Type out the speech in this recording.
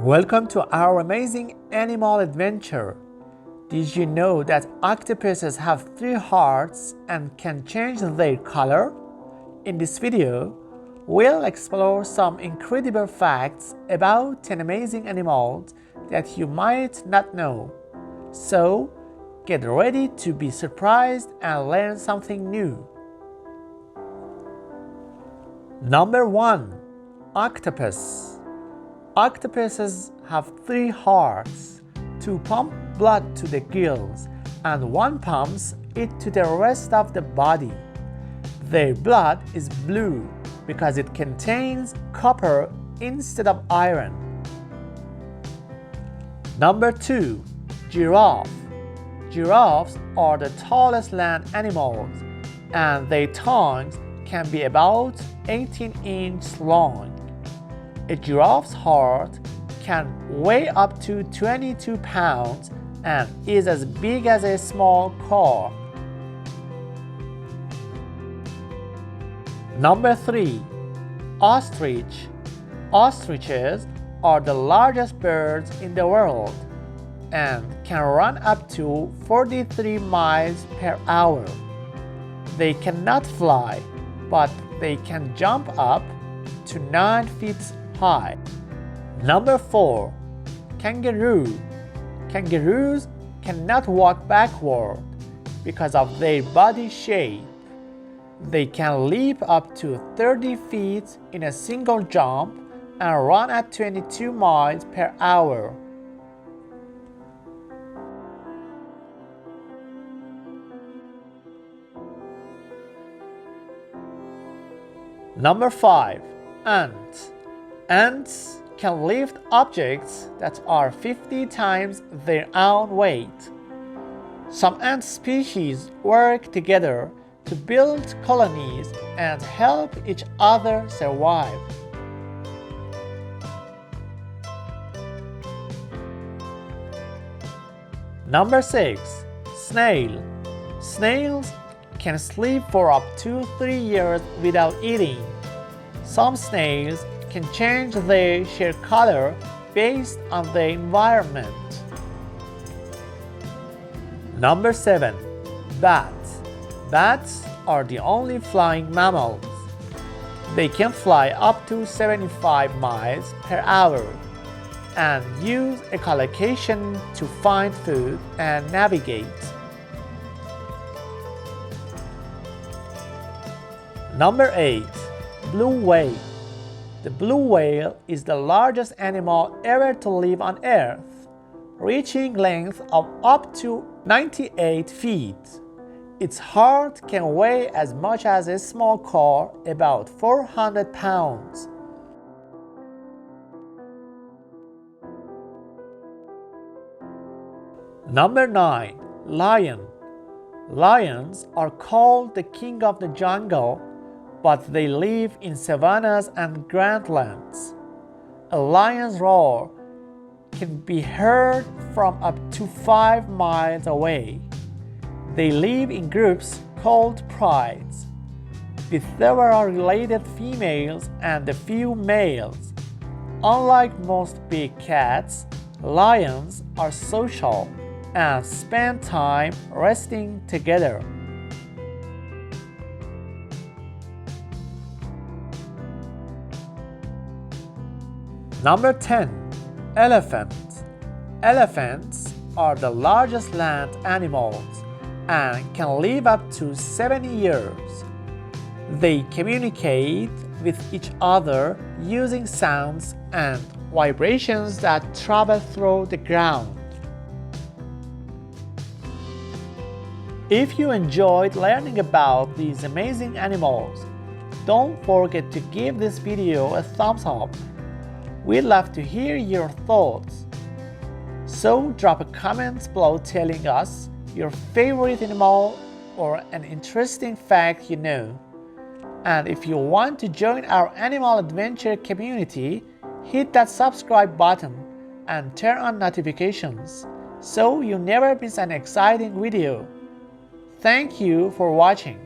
Welcome to our amazing animal adventure. Did you know that octopuses have 3 hearts and can change their color? In this video, we'll explore some incredible facts about 10 amazing animals that you might not know. So, get ready to be surprised and learn something new. Number 1. Octopus. Octopuses have 3 hearts, 2 pump blood to the gills, and 1 pumps it to the rest of the body. Their blood is blue because it contains copper instead of iron. Number 2. Giraffe. Giraffes are the tallest land animals, and their tongues can be about 18 inches long. A giraffe's heart can weigh up to 22 pounds and is as big as a small car. Number 3. Ostrich. Ostriches are the largest birds in the world and can run up to 43 miles per hour. They cannot fly, but they can jump up to 9 feet high. Number 4. Kangaroo. Kangaroos cannot walk backward because of their body shape. They can leap up to 30 feet in a single jump and run at 22 miles per hour. Number 5. Ant. Ants can lift objects that are 50 times their own weight. Some ant species work together to build colonies and help each other survive. Number 6. Snail. Snails can sleep for up to 3 years without eating. Some snails can change their shell color based on the environment. Number 7. Bats. Bats are the only flying mammals. They can fly up to 75 miles per hour and use echolocation to find food and navigate. Number 8. Blue whale. The blue whale is the largest animal ever to live on Earth, reaching length of up to 98 feet. Its heart can weigh as much as a small car, about 400 pounds. Number 9. Lion. Lions are called the king of the jungle, but they live in savannas and grasslands. A lion's roar can be heard from up to 5 miles away. They live in groups called prides, with several related females and a few males. Unlike most big cats, lions are social and spend time resting together. Number 10. Elephants. Elephants are the largest land animals and can live up to 70 years. They communicate with each other using sounds and vibrations that travel through the ground. If you enjoyed learning about these amazing animals, don't forget to give this video a thumbs up. We'd love to hear your thoughts. So drop a comment below telling us your favorite animal or an interesting fact you know. And if you want to join our animal adventure community, hit that subscribe button and turn on notifications so you never miss an exciting video. Thank you for watching.